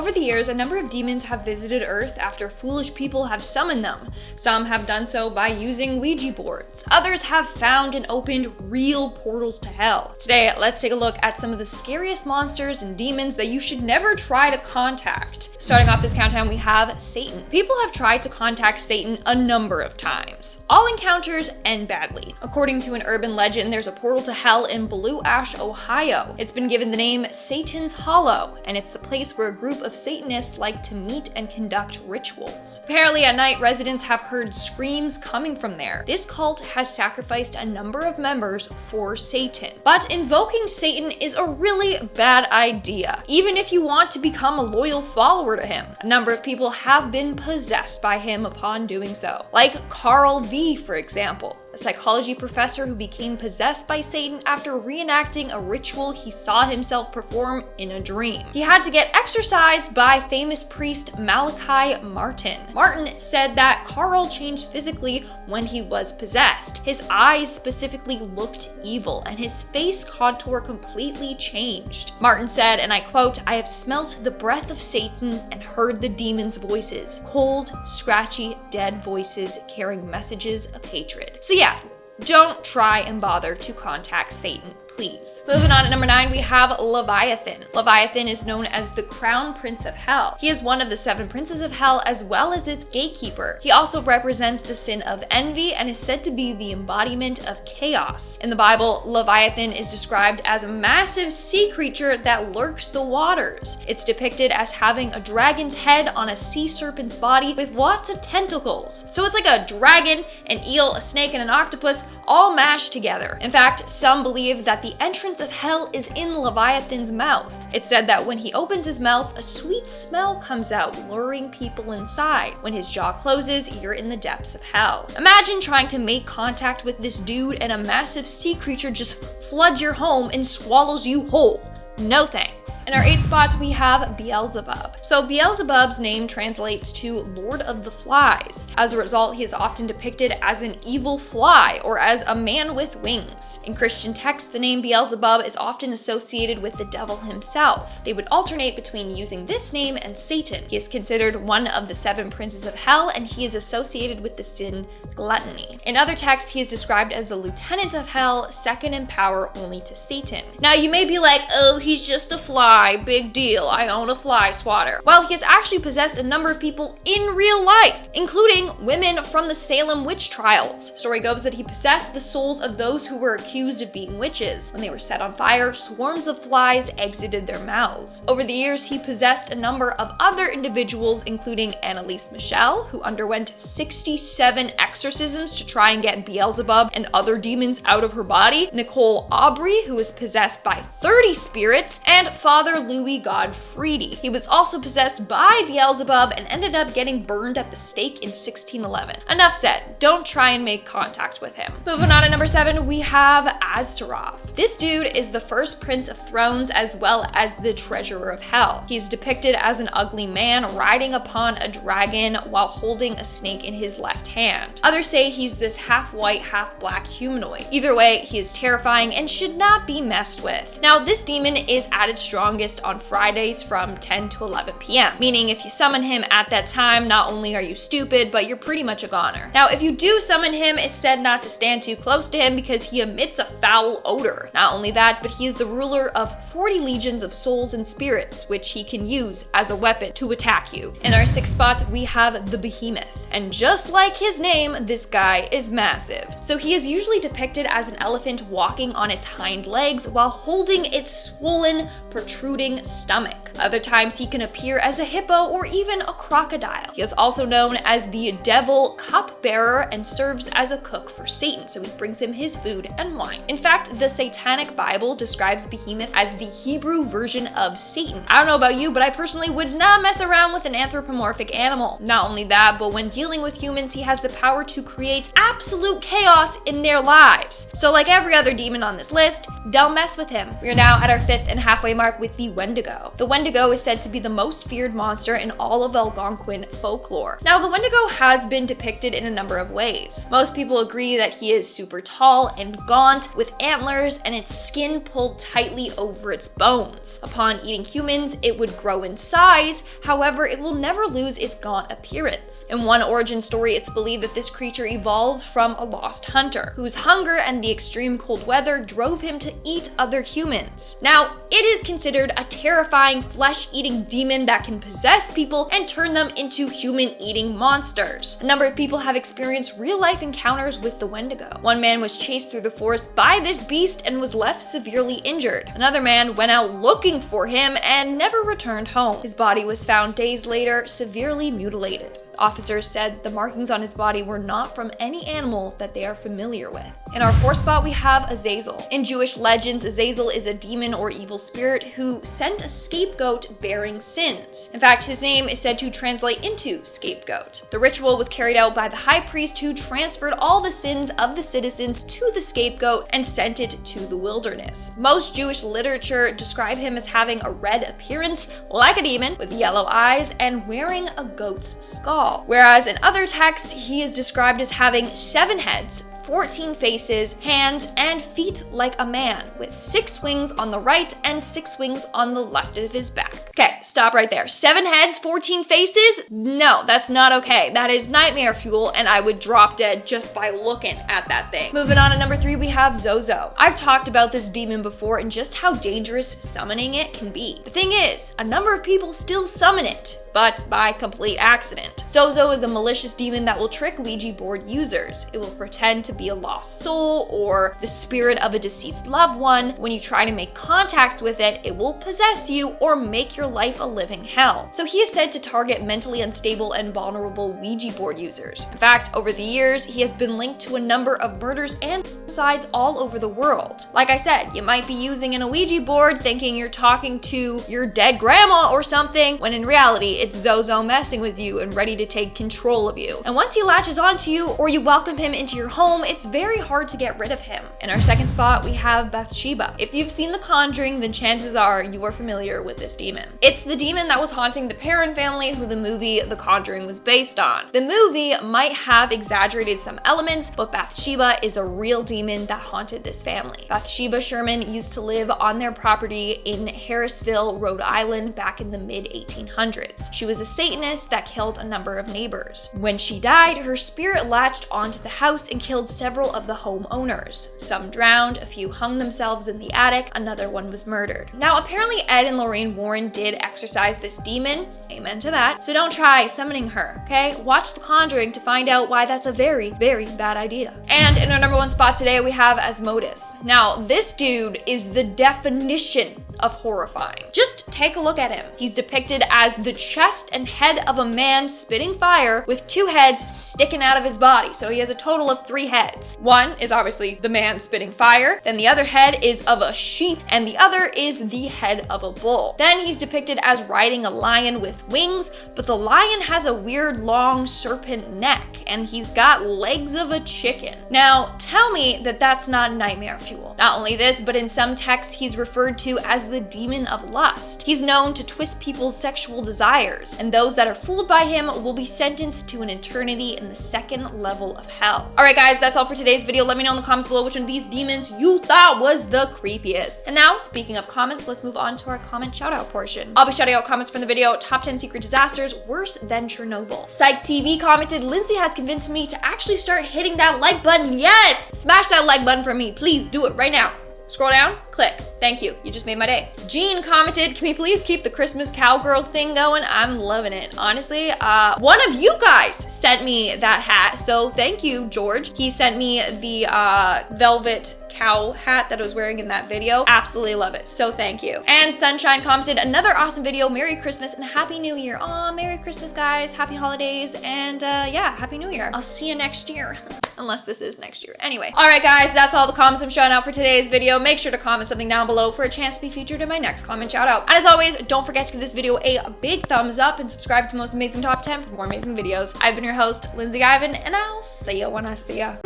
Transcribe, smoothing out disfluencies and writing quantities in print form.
Over the years, a number of demons have visited Earth after foolish people have summoned them. Some have done so by using Ouija boards. Others have found and opened real portals to hell. Today, let's take a look at some of the scariest monsters and demons that you should never try to contact. Starting off this countdown, we have Satan. People have tried to contact Satan a number of times. All encounters end badly. According to an urban legend, there's a portal to hell in Blue Ash, Ohio. It's been given the name Satan's Hollow, and it's the place where a group of Satanists like to meet and conduct rituals. Apparently at night, residents have heard screams coming from there. This cult has sacrificed a number of members for Satan. But invoking Satan is a really bad idea, even if you want to become a loyal follower to him. A number of people have been possessed by him upon doing so, like Carl V, for example, a psychology professor who became possessed by Satan after reenacting a ritual he saw himself perform in a dream. He had to get exorcised by famous priest Malachi Martin. Martin said that Carl changed physically when he was possessed. His eyes specifically looked evil, and his face contour completely changed. Martin said, and I quote, "I have smelt the breath of Satan and heard the demon's voices, cold, scratchy, dead voices carrying messages of hatred." So yeah, don't try and bother to contact Satan, please. Moving on to number 9, we have Leviathan. Leviathan is known as the Crown Prince of Hell. He is one of the 7 princes of hell as well as its gatekeeper. He also represents the sin of envy and is said to be the embodiment of chaos. In the Bible, Leviathan is described as a massive sea creature that lurks the waters. It's depicted as having a dragon's head on a sea serpent's body with lots of tentacles. So it's like a dragon, an eel, a snake, and an octopus all mashed together. In fact, some believe that the entrance of hell is in Leviathan's mouth. It's said that when he opens his mouth, a sweet smell comes out, luring people inside. When his jaw closes, you're in the depths of hell. Imagine trying to make contact with this dude and a massive sea creature just floods your home and swallows you whole. No thanks. In our 8th spot, we have Beelzebub. So Beelzebub's name translates to Lord of the Flies. As a result, he is often depicted as an evil fly or as a man with wings. In Christian texts, the name Beelzebub is often associated with the devil himself. They would alternate between using this name and Satan. He is considered one of the 7 princes of hell, and he is associated with the sin gluttony. In other texts, he is described as the lieutenant of hell, second in power only to Satan. Now you may be like, oh, he's just a fly, big deal, I own a fly swatter. Well, he has actually possessed a number of people in real life, including women from the Salem witch trials. Story goes that he possessed the souls of those who were accused of being witches. When they were set on fire, swarms of flies exited their mouths. Over the years, he possessed a number of other individuals, including Annalise Michel, who underwent 67 exorcisms to try and get Beelzebub and other demons out of her body, Nicole Aubry, who was possessed by 30 spirits, and Father Louis Godfredi. He was also possessed by Beelzebub and ended up getting burned at the stake in 1611. Enough said, don't try and make contact with him. Moving on to number 7, we have Astaroth. This dude is the first prince of thrones as well as the treasurer of hell. He's depicted as an ugly man riding upon a dragon while holding a snake in his left hand. Others say he's this half-white, half-black humanoid. Either way, he is terrifying and should not be messed with. Now, this demon is at its strongest on Fridays from 10 to 11 p.m. Meaning if you summon him at that time, not only are you stupid, but you're pretty much a goner. Now, if you do summon him, it's said not to stand too close to him because he emits a foul odor. Not only that, but he is the ruler of 40 legions of souls and spirits, which he can use as a weapon to attack you. In our 6th spot, we have the Behemoth. And just like his name, this guy is massive. So he is usually depicted as an elephant walking on its hind legs while holding its swollen, protruding stomach. Other times he can appear as a hippo or even a crocodile. He is also known as the devil cupbearer and serves as a cook for Satan, so he brings him his food and wine. In fact, the Satanic Bible describes Behemoth as the Hebrew version of Satan. I don't know about you, but I personally would not mess around with an anthropomorphic animal. Not only that, but when dealing with humans, he has the power to create absolute chaos in their lives. So like every other demon on this list, don't mess with him. We are now at our 5th and halfway mark with the Wendigo. The Wendigo Wendigo is said to be the most feared monster in all of Algonquin folklore. Now, the Wendigo has been depicted in a number of ways. Most people agree that he is super tall and gaunt with antlers and its skin pulled tightly over its bones. Upon eating humans, it would grow in size, however, it will never lose its gaunt appearance. In one origin story, it's believed that this creature evolved from a lost hunter, whose hunger and the extreme cold weather drove him to eat other humans. Now, it is considered a terrifying flesh-eating demon that can possess people and turn them into human-eating monsters. A number of people have experienced real-life encounters with the Wendigo. One man was chased through the forest by this beast and was left severely injured. Another man went out looking for him and never returned home. His body was found days later, severely mutilated. Officers said the markings on his body were not from any animal that they are familiar with. In our fourth spot, we have Azazel. In Jewish legends, Azazel is a demon or evil spirit who sent a scapegoat bearing sins. In fact, his name is said to translate into scapegoat. The ritual was carried out by the high priest who transferred all the sins of the citizens to the scapegoat and sent it to the wilderness. Most Jewish literature describe him as having a red appearance, like a demon, with yellow eyes, and wearing a goat's skull. Whereas in other texts, he is described as having 7 heads, 14 faces, hands, and feet like a man, with 6 wings on the right and 6 wings on the left of his back. Okay, stop right there. 7 heads, 14 faces? No, that's not okay. That is nightmare fuel, and I would drop dead just by looking at that thing. Moving on to number 3, we have Zozo. I've talked about this demon before and just how dangerous summoning it can be. The thing is, a number of people still summon it, but by complete accident. Zozo is a malicious demon that will trick Ouija board users. It will pretend to be a lost soul or the spirit of a deceased loved one. When you try to make contact with it, it will possess you or make your life a living hell. So he is said to target mentally unstable and vulnerable Ouija board users. In fact, over the years, he has been linked to a number of murders and suicides all over the world. Like I said, you might be using an Ouija board thinking you're talking to your dead grandma or something, when in reality, it's Zozo messing with you and ready to take control of you. And once he latches onto you or you welcome him into your home, it's very hard to get rid of him. In our second spot, we have Bathsheba. If you've seen The Conjuring, then chances are you are familiar with this demon. It's the demon that was haunting the Perron family, who the movie The Conjuring was based on. The movie might have exaggerated some elements, but Bathsheba is a real demon that haunted this family. Bathsheba Sherman used to live on their property in Harrisville, Rhode Island back in the mid-1800s. She was a Satanist that killed a number of neighbors. When she died, her spirit latched onto the house and killed several of the homeowners. Some drowned, a few hung themselves in the attic, another one was murdered. Now, apparently Ed and Lorraine Warren did exorcise this demon, amen to that, so don't try summoning her, okay? Watch The Conjuring to find out why that's a very, very bad idea. And in our number 1 spot today, we have Asmodeus. Now, this dude is the definition of horrifying. Just take a look at him. He's depicted as the chest and head of a man spitting fire with 2 heads sticking out of his body. So he has a total of 3 heads. One is obviously the man spitting fire, then the other head is of a sheep, and the other is the head of a bull. Then he's depicted as riding a lion with wings, but the lion has a weird long serpent neck, and he's got legs of a chicken. Now, tell me that that's not nightmare fuel. Not only this, but in some texts he's referred to as the demon of lust. He's known to twist people's sexual desires, and those that are fooled by him will be sentenced to an eternity in the 2nd level of hell. Alright guys, that's all for today's video. Let me know in the comments below which one of these demons you thought was the creepiest. And now, speaking of comments, let's move on to our comment shout out portion. I'll be shouting out comments from the video, Top 10 Secret Disasters Worse Than Chernobyl. Psych TV commented, Lindsay has convinced me to actually start hitting that like button. Yes! Smash that like button for me. Please do it right now. Scroll down, click. Thank you. You just made my day. Jean commented, can we please keep the Christmas cowgirl thing going? I'm loving it. Honestly, one of you guys sent me that hat, so thank you, George. He sent me the velvet cow hat that I was wearing in that video. Absolutely love it. So thank you. And Sunshine commented, another awesome video. Merry Christmas and Happy New Year. Aw, Merry Christmas, guys. Happy holidays. And yeah, Happy New Year. I'll see you next year. Unless this is next year. Anyway. Alright guys, that's all the comments I'm shouting out for today's video. Make sure to comment something down below for a chance to be featured in my next comment shout out. And as always, don't forget to give this video a big thumbs up and subscribe to the most amazing top 10 for more amazing videos. I've been your host, Lindsay Ivan, and I'll see you when I see ya.